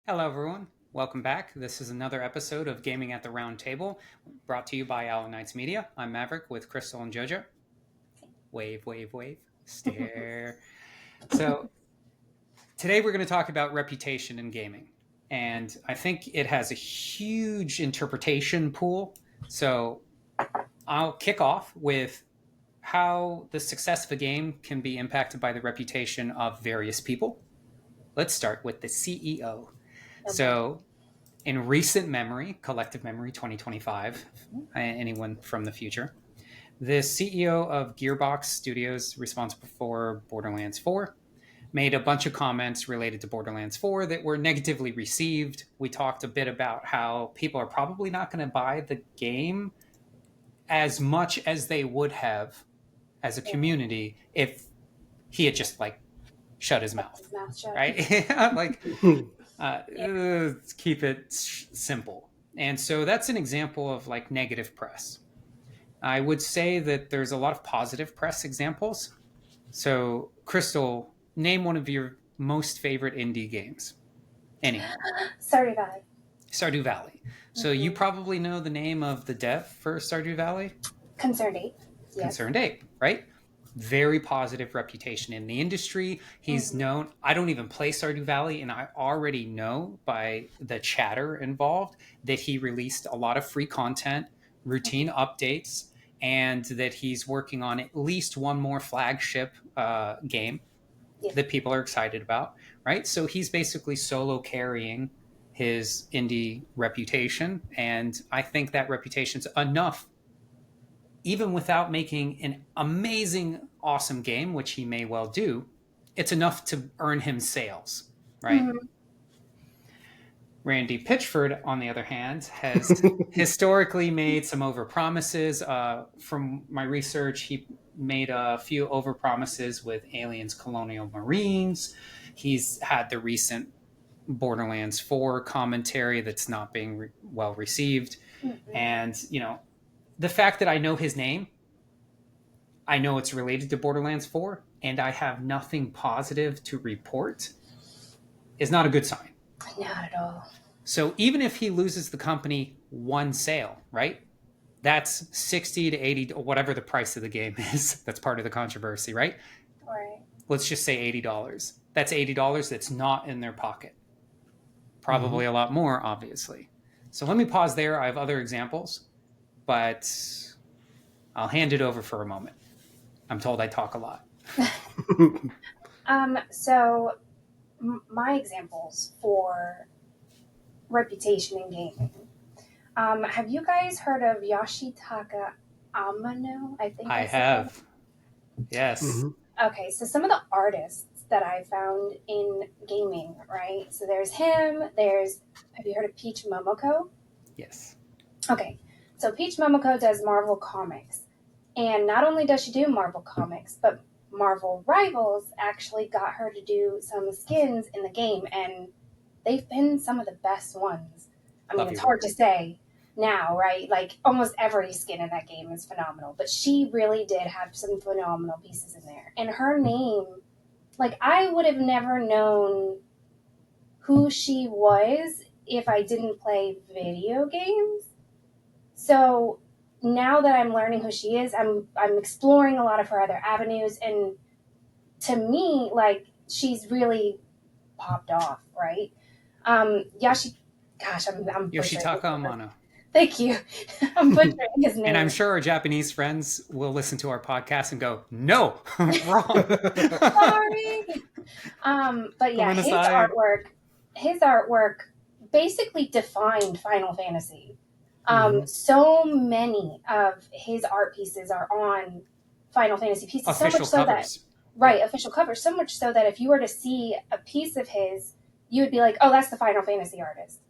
Hello, everyone. Welcome back. This is another episode of Gaming at the Round Table, brought to you by Owl Knights Media. I'm Maverick with Crystal and JoJo. Wave, wave, wave. Stare. So, today we're going to talk about reputation in gaming. And I think it has a huge interpretation pool. So, I'll kick off with how the success of a game can be impacted by the reputation of various people. Let's start with the CEO. Okay. So, in recent memory, collective memory 2025, anyone from the future, the CEO of Gearbox Studios, responsible for Borderlands 4, made a bunch of comments related to Borderlands 4 that were negatively received. We talked a bit about how people are probably not going to buy the game as much as they would have as a community if he had just shut his Kept mouth, his mouth shut. right? like Yeah. keep it simple. And so that's an example of like negative press. I would say that there's a lot of positive press examples. So, Crystal, name one of your most favorite indie games. Any. Sorry about it. Stardew Valley. So, you probably know the name of the dev for Stardew Valley? Concerned ape. Yes. Concerned Ape, right? Very positive reputation in the industry. He's Mm-hmm. known, I don't even play Stardew Valley, and I already know by the chatter involved that he released a lot of free content, routine updates, and that he's working on at least one more flagship game Yeah. that people are excited about, right? So he's basically solo carrying his indie reputation. And I think that reputation's enough even without making an amazing, awesome game, which he may well do, it's enough to earn him sales, right? Mm-hmm. Randy Pitchford, on the other hand, has historically made some overpromises. From my research, he made a few overpromises with Aliens Colonial Marines. He's had the recent Borderlands 4 commentary that's not being well received. Mm-hmm. And, the fact that I know his name, I know it's related to Borderlands 4, and I have nothing positive to report, is not a good sign. Not at all. So even if he loses the company one sale, right? That's 60 to 80, or whatever the price of the game is. That's part of the controversy, right? Right. Let's just say $80. That's $80 that's not in their pocket. Mm-hmm. Probably a lot more, obviously. So let me pause there. I have other examples, but I'll hand it over for a moment. I'm told I talk a lot. So my examples for reputation in gaming. Have you guys heard of Yoshitaka Amano? I think I I said that. have. Yes. Mm-hmm. Okay, so some of the artists that I found in gaming, right? So there's him. Have you heard of Peach Momoko? Yes. Okay, so Peach Momoko does Marvel Comics. And not only does she do Marvel Comics, but Marvel Rivals actually got her to do some skins in the game, and they've been some of the best ones. I mean, Love it's your hard work. to say now, right? Like, almost every skin in that game is phenomenal, but she really did have some phenomenal pieces in there. And her name, like, I would have never known who she was if I didn't play video games. So now that I'm learning who she is, I'm exploring a lot of her other avenues, and to me, like, she's really popped off, right? Yashi, gosh, I'm butchering Yoshitaka his name. Amano. Thank you. I'm butchering his And I'm name. sure our Japanese friends will listen to our podcast and go, no, wrong. Sorry. But yeah, Gomenasai. his artwork basically defined Final Fantasy. Mm-hmm. So many of his art pieces are on Final Fantasy pieces, so much Official so that, covers. right, official covers, so much so that if you were to see a piece of his, you would be like, oh, that's the Final Fantasy artist.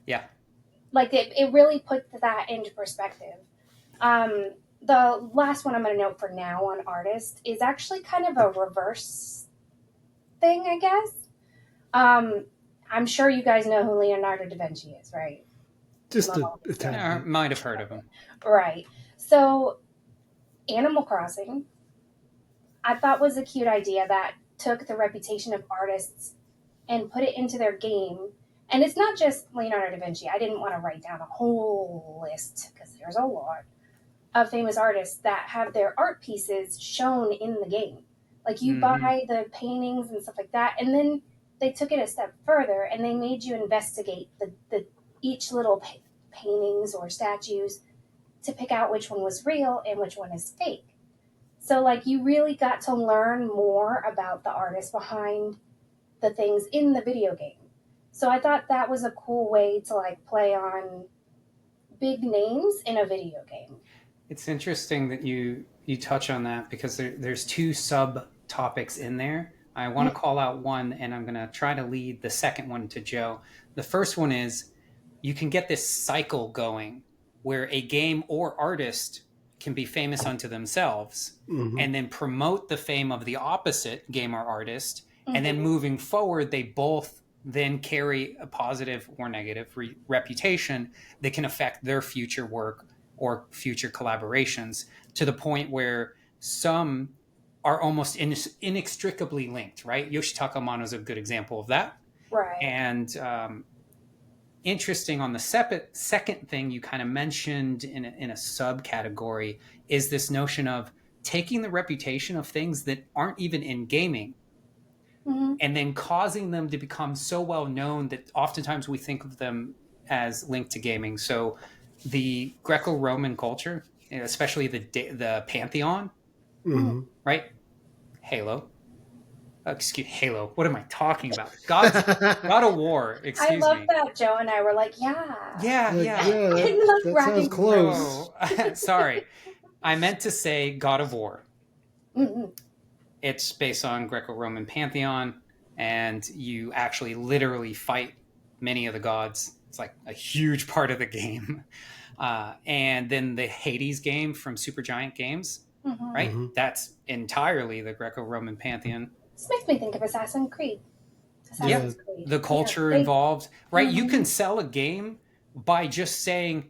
Yeah. Like, it really puts that into perspective. The last one I'm going to note for now on artist is actually kind of a reverse thing, I guess. I'm sure you guys know who Leonardo da Vinci is, right? Just a, Well, a yeah. tad bit. Might have heard of him. Right. So, Animal Crossing, I thought was a cute idea that took the reputation of artists and put it into their game And it's not just Leonardo da Vinci. I didn't want to write down a whole list because there's a lot of famous artists that have their art pieces shown in the game. Like you buy the paintings and stuff like that, and then they took it a step further and they made you investigate the each little paintings or statues to pick out which one was real and which one is fake. So like you really got to learn more about the artist behind the things in the video game. So I thought that was a cool way to like play on big names in a video game. It's interesting that you touch on that because there's two subtopics in there. I want to call out one, and I'm going to try to lead the second one to Joe. The first one is you can get this cycle going where a game or artist can be famous unto themselves and then promote the fame of the opposite game or artist. And then moving forward, they both then carry a positive or negative reputation that can affect their future work or future collaborations, to the point where some are almost inextricably linked, right? Yoshitaka Amano is a good example of that. Right. And interesting on the second thing you kind of mentioned in a subcategory is this notion of taking the reputation of things that aren't even in gaming and then causing them to become so well known that oftentimes we think of them as linked to gaming. So the Greco-Roman culture, especially the Pantheon, right? Halo. Halo. What am I talking about? God of War. Excuse me. I love that Joe and I were like, yeah. Yeah. That sounds close. Oh, sorry. I meant to say God of War. It's based on Greco-Roman Pantheon, and you actually literally fight many of the gods. It's like a huge part of the game. And then the Hades game from Supergiant Games, right? That's entirely the Greco-Roman Pantheon. This makes me think of Assassin's Creed. Creed. The culture involved, right? You can sell a game by just saying,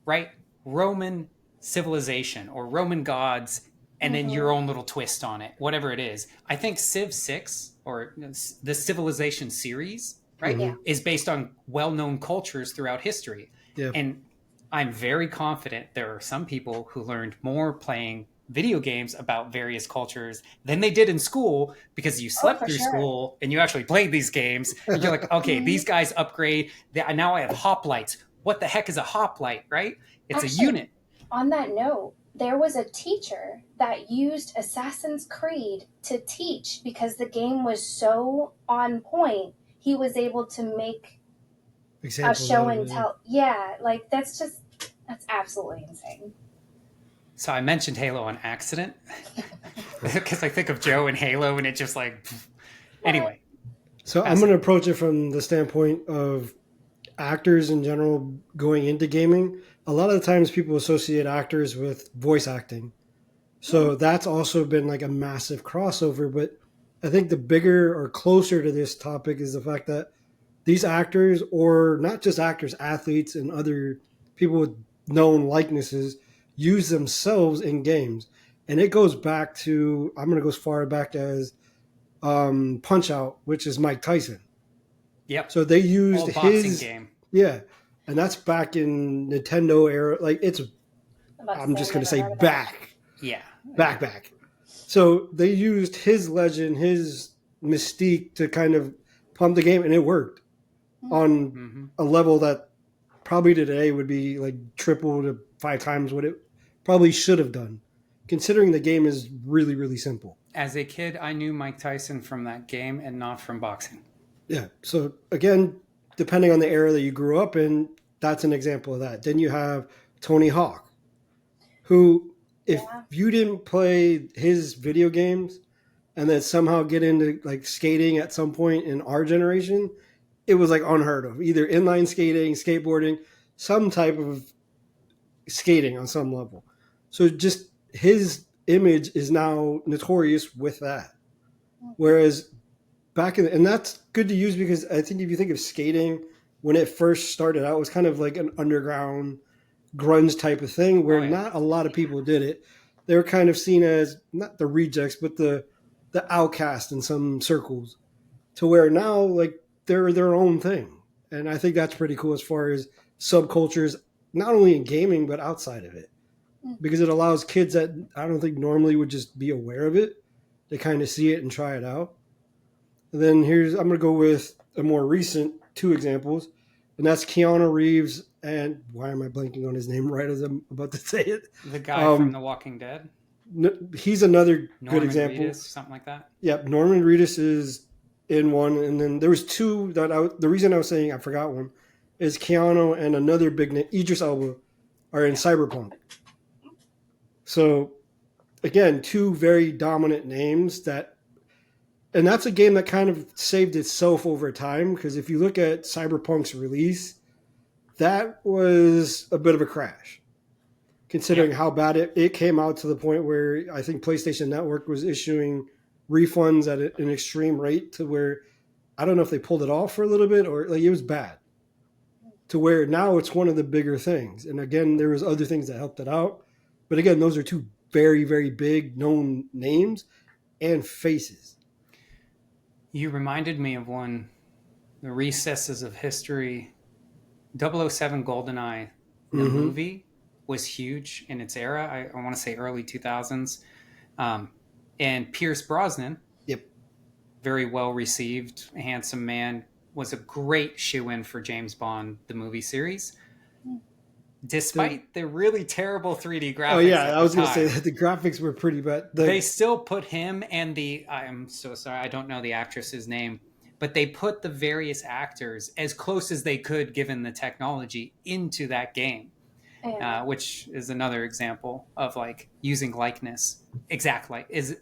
right, Roman civilization or Roman gods, and then your own little twist on it, whatever it is. I think Civ 6 or the Civilization series, right, is based on well-known cultures throughout history. Yeah. And I'm very confident there are some people who learned more playing video games about various cultures than they did in school, because you slept through school and you actually played these games. And you're like, okay, these guys upgrade. Now I have hoplites. What the heck is a hoplite, right? It's actually, a unit. On that note, there was a teacher that used Assassin's Creed to teach because the game was so on point. He was able to make a show and tell. Yeah, like that's absolutely insane. So I mentioned Halo on accident because I think of Joe and Halo, and it just like, anyway. So I'm going to approach it from the standpoint of actors in general going into gaming. A lot of the times people associate actors with voice acting. So that's also been like a massive crossover. But I think the bigger or closer to this topic is the fact that these actors, or not just actors, athletes and other people with known likenesses, use themselves in games. And it goes back to, I'm going to go as far back as Punch Out, which is Mike Tyson. Yep. So they used his game. Yeah. And that's back in Nintendo era. Like I'm just going to say back. Yeah. Back. So they used his legend, his mystique to kind of pump the game, and it worked on a level that probably today would be like triple to 5 times what it probably should have done, considering the game is really, really simple. As a kid, I knew Mike Tyson from that game and not from boxing. Yeah. So again, depending on the era that you grew up in, that's an example of that. Then you have Tony Hawk, who, if you didn't play his video games and then somehow get into like skating at some point in our generation, it was like unheard of. Either inline skating, skateboarding, some type of skating on some level. So just his image is now notorious with that. Whereas back in, and that's good to use because I think if you think of skating, when it first started out, it was kind of like an underground grunge type of thing where not a lot of people did it. They were kind of seen as not the rejects, but the outcast in some circles, to where now like they're their own thing. And I think that's pretty cool as far as subcultures, not only in gaming, but outside of it. Because it allows kids that I don't think normally would just be aware of it to kind of see it and try it out. And then I'm going to go with a more recent 2 examples, and that's Keanu Reeves and why am I blanking on his name right as I'm about to say it? The guy from The Walking Dead. He's another Norman good example. Reedus, something like that. Yep, Norman Reedus is in one, and then there was 2 that the reason I was saying I forgot one is Keanu and another big name, Idris Elba, are in Cyberpunk. So, again, 2 very dominant names and that's a game that kind of saved itself over time, because if you look at Cyberpunk's release, that was a bit of a crash, considering how bad it came out, to the point where I think PlayStation Network was issuing refunds at an extreme rate, to where I don't know if they pulled it off for a little bit or like it was bad, to where now it's one of the bigger things. And again, there was other things that helped it out. But again, those are 2 very, very big known names and faces. You reminded me of one, the recesses of history. 007 GoldenEye, the movie, was huge in its era. I want to say early 2000s. And Pierce Brosnan, very well received, handsome man, was a great shoe-in for James Bond, the movie series. Despite the really terrible 3D graphics. Oh, yeah, I was going to say that the graphics were pretty bad. They still put him and I'm so sorry, I don't know the actress's name, but they put the various actors as close as they could, given the technology, into that game, which is another example of like using likeness, exact as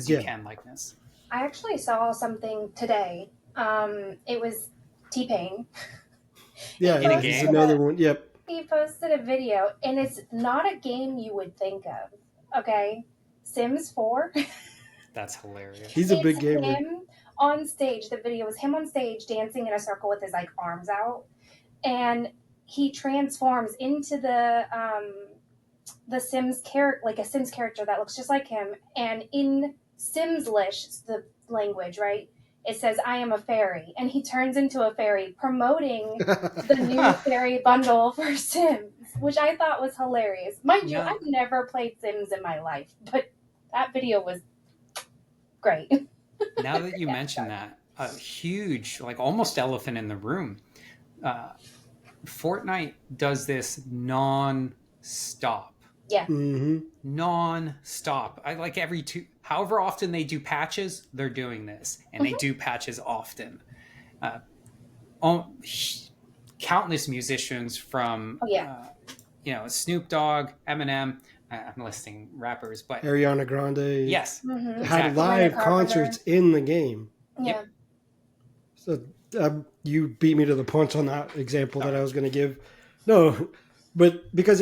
you can likeness. I actually saw something today. It was T-Pain. Yeah, In a this game? is another one. Yep. He posted a video, and it's not a game you would think of. Okay, Sims 4. That's hilarious. He's a big gamer. Him on stage. The video was him on stage dancing in a circle with his like arms out, and he transforms into the Sims character, like a Sims character that looks just like him. And in Simslish, the language, right? It says, "I am a fairy," and he turns into a fairy, promoting the new fairy bundle for Sims, which I thought was hilarious. Mind you, I've never played Sims in my life, but that video was great. Now that you mention that, a huge, like almost elephant in the room, Fortnite does this non-stop. Yeah. Mm-hmm. Non-stop. I like however often they do patches, they're doing this, and they do patches often. Countless musicians from, Snoop Dogg, Eminem. I'm listing rappers, but Ariana Grande. Yes, had live concerts in the game. Yeah. So you beat me to the punch on that example that I was going to give. No, but because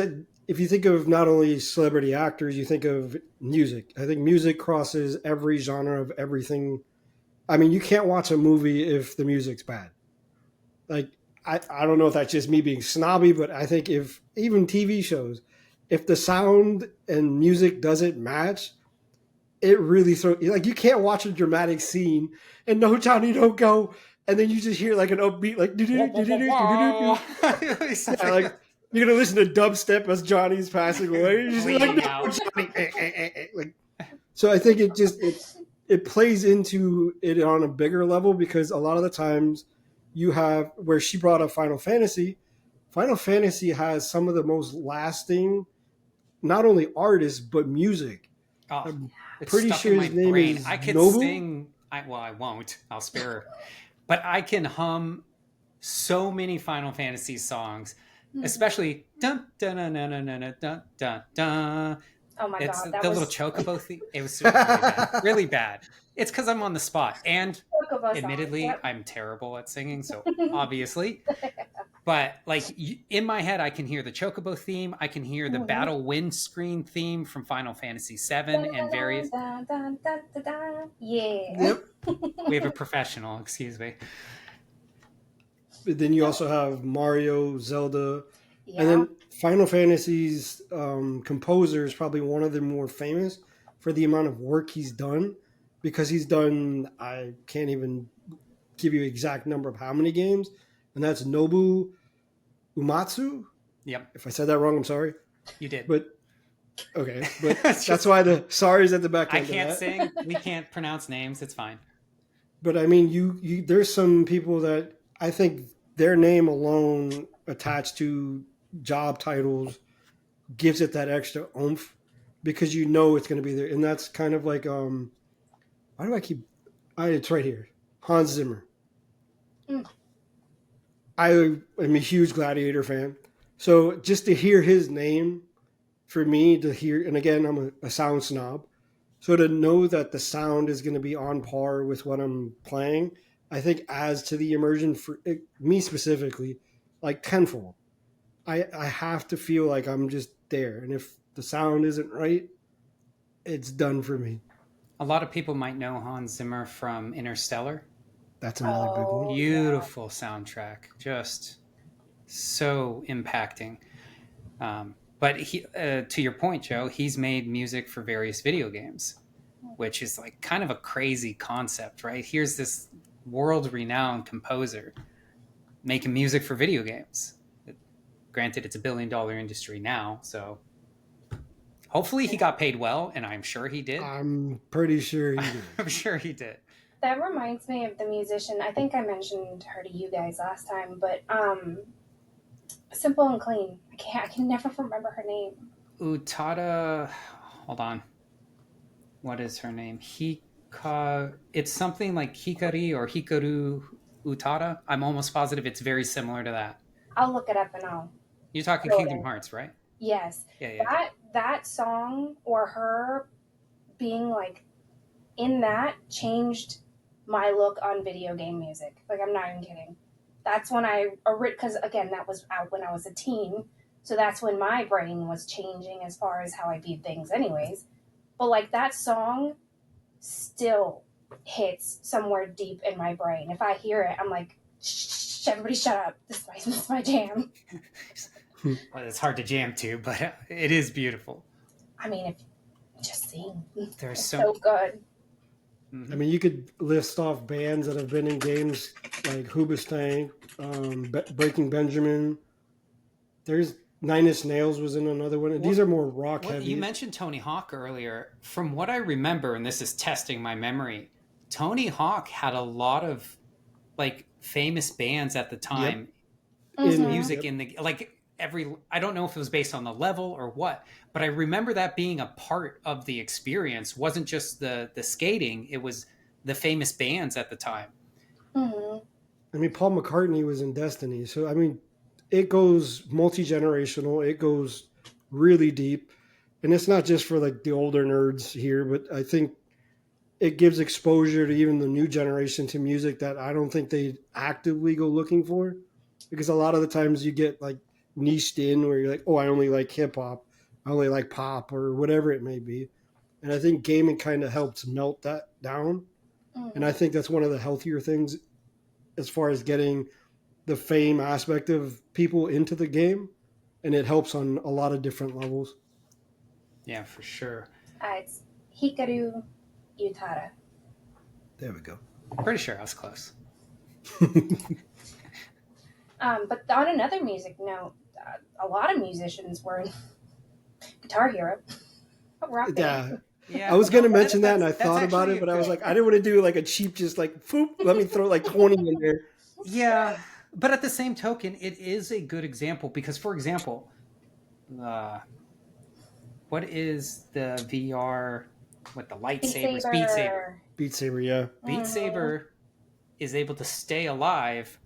if you think of not only celebrity actors, you think of music. I think music crosses every genre of everything. I mean, you can't watch a movie if the music's bad. Like, I don't know if that's just me being snobby, but I think if even TV shows, if the sound and music doesn't match, it really throws, like, you can't watch a dramatic scene and no, Johnny, don't go. And then you just hear like an upbeat, like, yeah, like, you're gonna listen to dubstep as Johnny's passing away. You're just like, no, Johnny. Like, so I think it plays into it on a bigger level, because a lot of the times you have, where she brought up Final Fantasy. Final Fantasy has some of the most lasting, not only artists but music. Oh, I'm pretty sure his name is I could Nobu? sing. I won't. I'll spare her. But I can hum so many Final Fantasy songs. Especially dun dun dun dun dun dun dun dun dun. Oh my It's god, that the was little chocobo theme. It was really bad. Really bad. It's because I'm on the spot, and Chocobo admittedly, songs, I'm terrible at singing. So obviously, but like in my head, I can hear the chocobo theme. I can hear the battle windscreen theme from Final Fantasy VII and various. Yeah. Yep. We have a professional. Excuse me. But then you also have Mario, Zelda, Yeah. and then Final Fantasy's composer is probably one of the more famous for the amount of work he's done, because he's done, I can't even give you exact number of how many games, and that's Nobu Umatsu. Yep, If I said that wrong, I'm sorry. you did. But okay, but that's why the sorry's at the back I end. can't sing. We can't pronounce names. It's fine. But I mean, you there's some people that I think their name alone attached to job titles gives it that extra oomph because you know it's going to be there, and that's kind of like why do I keep? It's right here, Hans Zimmer. Mm. I am a huge Gladiator fan, so just to hear his name, for me to hear, and again, I'm a sound snob, so to know that the sound is going to be on par with what I'm playing, I think adds to the immersion for me specifically, like tenfold. I have to feel like I'm just there, and if the sound isn't right, it's done for me. A lot of people might know Hans Zimmer from Interstellar. That's another big one. Oh, Beautiful soundtrack, just so impacting. But to your point, Joe, he's made music for various video games, which is like kind of a crazy concept, right? Here's this world-renowned composer making music for video games. Granted, it's $1 billion industry now, so hopefully he got paid well, and I'm sure he did. I'm pretty sure he did. I'm sure he did. that reminds me of the musician. I think I mentioned her to you guys last time, but Simple and Clean. I can never remember her name. Utada, hold on. What is her name? It's something like Hikari or Hikaru Utada. I'm almost positive it's very similar to that. I'll look it up and I'll. You're talking Go Kingdom ahead. Hearts, right? Yes, Yeah. that song or her being like in that changed my look on video game music. Like, I'm not even kidding. That's when because again, that was out when I was a teen. So that's when my brain was changing as far as how I viewed things, anyways. But like that song still hits somewhere deep in my brain. If I hear it, I'm like, shh, everybody shut up. This is my jam. Well, it's hard to jam to, but it is beautiful. I mean, if just sing. There's It's so so good. I mean, you could list off bands that have been in games like Hoobastank, Breaking Benjamin. There's Nine Inch Nails was in another one. These are more rock heavy. You mentioned Tony Hawk earlier. From what I remember, and this is testing my memory, Tony Hawk had a lot of like famous bands at the time. Mhm. Music in the like I don't know if it was based on the level or what, but I remember that being a part of the experience. Wasn't just the skating, it was the famous bands at the time. Mhm. I mean, Paul McCartney was in Destiny, so I mean, it goes multi-generational. It goes really deep, and it's not just for like the older nerds here, but I think it gives exposure to even the new generation to music that I don't think they actively go looking for, because a lot of the times you get like niched in where you're like, oh, I only like hip hop, I only like pop or whatever it may be, and I think gaming kind of helps melt that down, and I think that's one of the healthier things as far as getting the fame aspect of people into the game, and it helps on a lot of different levels. Yeah, for sure. It's Hikaru Utada. There we go. Pretty sure I was close. But on another music note, a lot of musicians were in Guitar Hero. Rock band. Yeah. I was going to mention that, and I thought about it, but I was like, I didn't want to do like a cheap, just like, poop, let me throw like 20 in there. Yeah, but at the same token, it is a good example because, for example, what is the VR with the lightsabers? Beat Saber. Beat Saber, yeah. Beat Saber is able to stay alive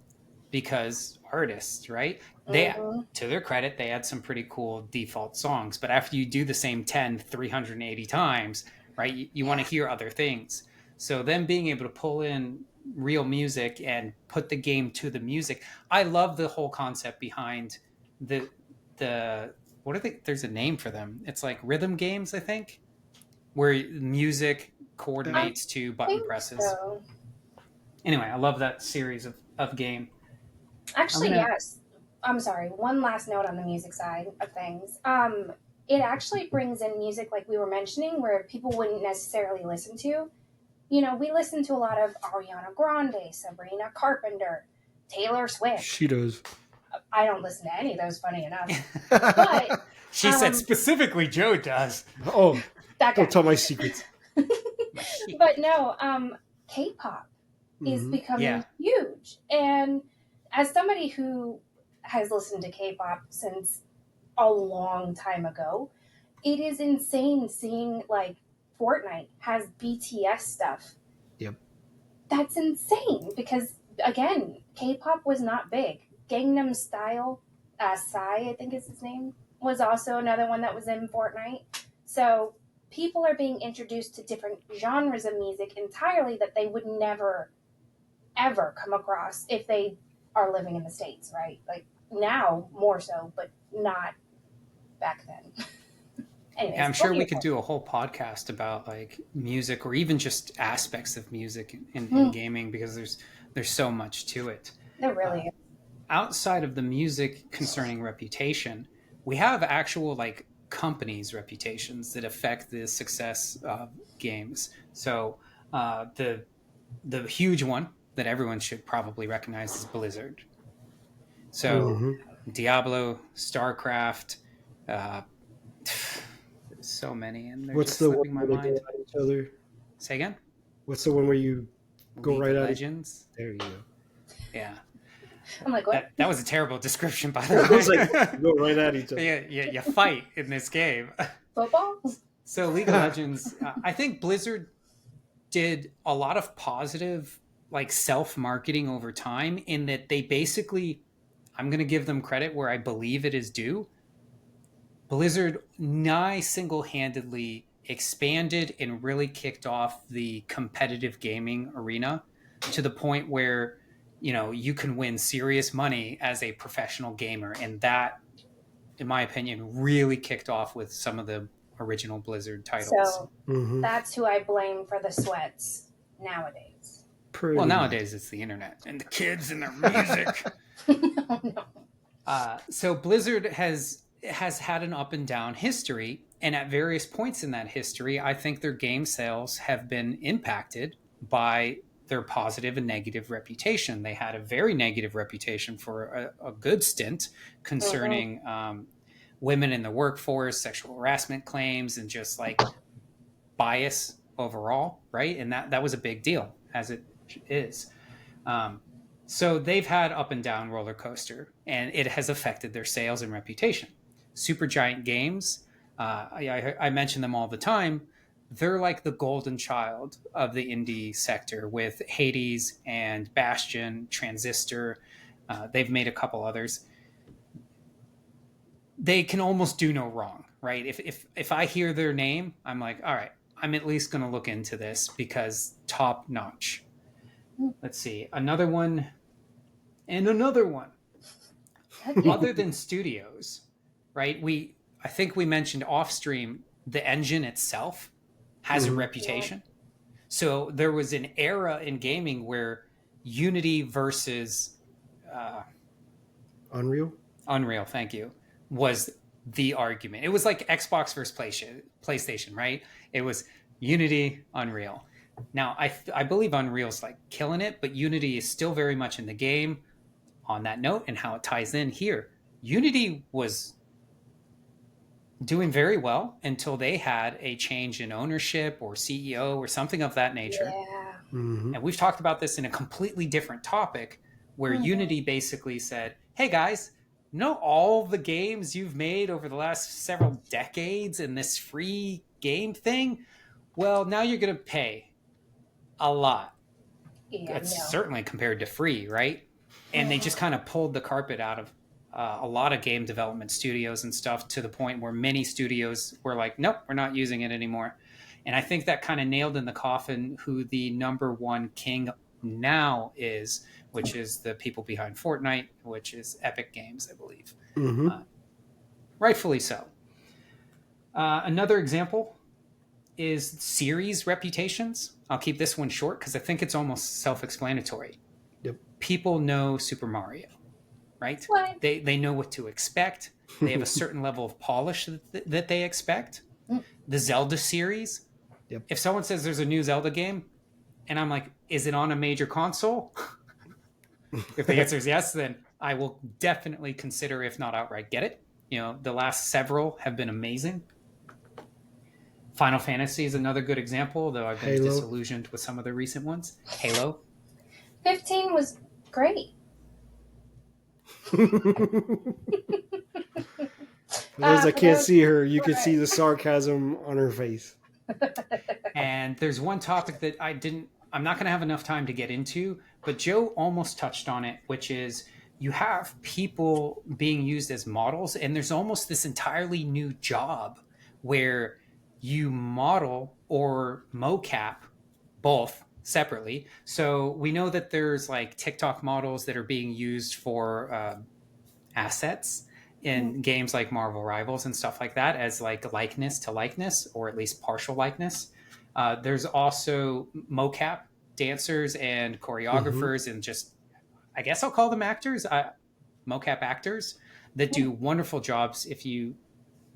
because artists, right? They, to their credit, they had some pretty cool default songs, but after you do the same 380 times, right, you want to hear other things. So them being able to pull in real music and put the game to the music. I love the whole concept behind the what are they? There's a name for them. It's like rhythm games, I think, where music coordinates to button presses. So. Anyway, I love that series of game. Actually, yes. I'm sorry. One last note on the music side of things. It actually brings in music like we were mentioning where people wouldn't necessarily listen to. You know, we listen to a lot of Ariana Grande, Sabrina Carpenter, Taylor Swift. She does. I don't listen to any of those, funny enough. But She said specifically Joe does. Oh, that guy. don't tell my secrets. But no, K-pop is becoming huge. And as somebody who has listened to K-pop since a long time ago, it is insane seeing like Fortnite has BTS stuff. Yep. That's insane because again, K-pop was not big. Gangnam Style, Psy, I think is his name, was also another one that was in Fortnite. So people are being introduced to different genres of music entirely that they would never, ever come across if they are living in the States, right? Like now, more so, but not back then. Anyways, I'm sure we could do a whole podcast about like music or even just aspects of music in gaming because there's so much to it. There really is. Outside of the music concerning reputation, we have actual like companies' reputations that affect the success of games. So the huge one that everyone should probably recognize is Blizzard. So Diablo, StarCraft, so many, and they're What's just the slipping one my where they mind. go at each other? Say again? What's the one where you go League right of at Legends. There you go. Yeah. I'm like, what? That was a terrible description, by the way. I was like, go right at each other. You fight in this game. Football? So League of Legends, I think Blizzard did a lot of positive like self-marketing over time in that they basically, I'm going to give them credit where I believe it is due. Blizzard nigh single-handedly expanded and really kicked off the competitive gaming arena to the point where, you know, you can win serious money as a professional gamer. And that, in my opinion, really kicked off with some of the original Blizzard titles. So that's who I blame for the sweats nowadays. Well, nowadays it's the internet and the kids and their music. No. So Blizzard has had an up and down history, and at various points in that history, I think their game sales have been impacted by their positive and negative reputation. They had a very negative reputation for a good stint concerning women in the workforce, sexual harassment claims, and just like bias overall, right? And that was a big deal, as it is. So they've had up and down roller coaster, and it has affected their sales and reputation. Supergiant Games, I mention them all the time. They're like the golden child of the indie sector with Hades and Bastion, Transistor. They've made a couple others. They can almost do no wrong, right? If I hear their name, I'm like, all right, I'm at least going to look into this because top notch. Let's see, another one and another one. Other than studios, right? I think we mentioned off stream, the engine itself has a reputation. So there was an era in gaming where Unity versus Unreal, thank you, was the argument. It was like Xbox versus PlayStation, right? It was Unity, Unreal. Now, I believe Unreal's like killing it, but Unity is still very much in the game. On that note, and how it ties in here, Unity was doing very well until they had a change in ownership or CEO or something of that nature. Yeah. And we've talked about this in a completely different topic where Unity basically said, hey guys, know all the games you've made over the last several decades in this free game thing? Well, now you're going to pay a lot. That's certainly compared to free, right? And they just kind of pulled the carpet out of a lot of game development studios and stuff to the point where many studios were like, nope, we're not using it anymore. And I think that kind of nailed in the coffin who the number one king now is, which is the people behind Fortnite, which is Epic Games, I believe. Rightfully so. Another example is series reputations. I'll keep this one short because I think it's almost self-explanatory. Yep. People know Super Mario, right? What? They know what to expect. They have a certain level of polish that they expect. The Zelda series. Yep. If someone says there's a new Zelda game, and I'm like, is it on a major console? If the answer is yes, then I will definitely consider, if not outright, get it. The last several have been amazing. Final Fantasy is another good example, though I've been disillusioned with some of the recent ones. Halo. 15 was great. For those that can't see her, you can see the sarcasm on her face. And there's one topic that I'm not going to have enough time to get into, but Joe almost touched on it, which is you have people being used as models, and there's almost this entirely new job where you model or mocap both separately. So we know that there's like TikTok models that are being used for assets in games like Marvel Rivals and stuff like that as like likeness to likeness, or at least partial likeness. There's also mocap dancers and choreographers and just, I guess I'll call them actors, mocap actors that do wonderful jobs. If you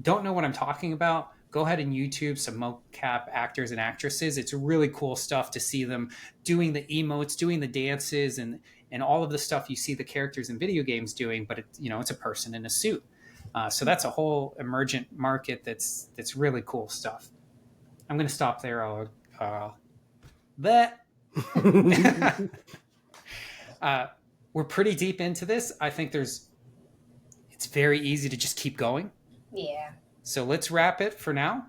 don't know what I'm talking about, go ahead and YouTube some mocap actors and actresses. It's really cool stuff to see them doing the emotes, doing the dances, and all of the stuff you see the characters in video games doing, but it's a person in a suit. So that's a whole emergent market that's really cool stuff. I'm going to stop there. We're pretty deep into this. I think it's very easy to just keep going. Yeah. So let's wrap it for now.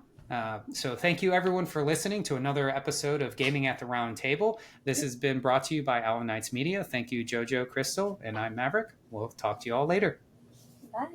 So thank you everyone for listening to another episode of Gaming at the Round Table. This has been brought to you by Allen Knights Media. Thank you, Jojo, Crystal, and I'm Maverick. We'll talk to you all later. Bye.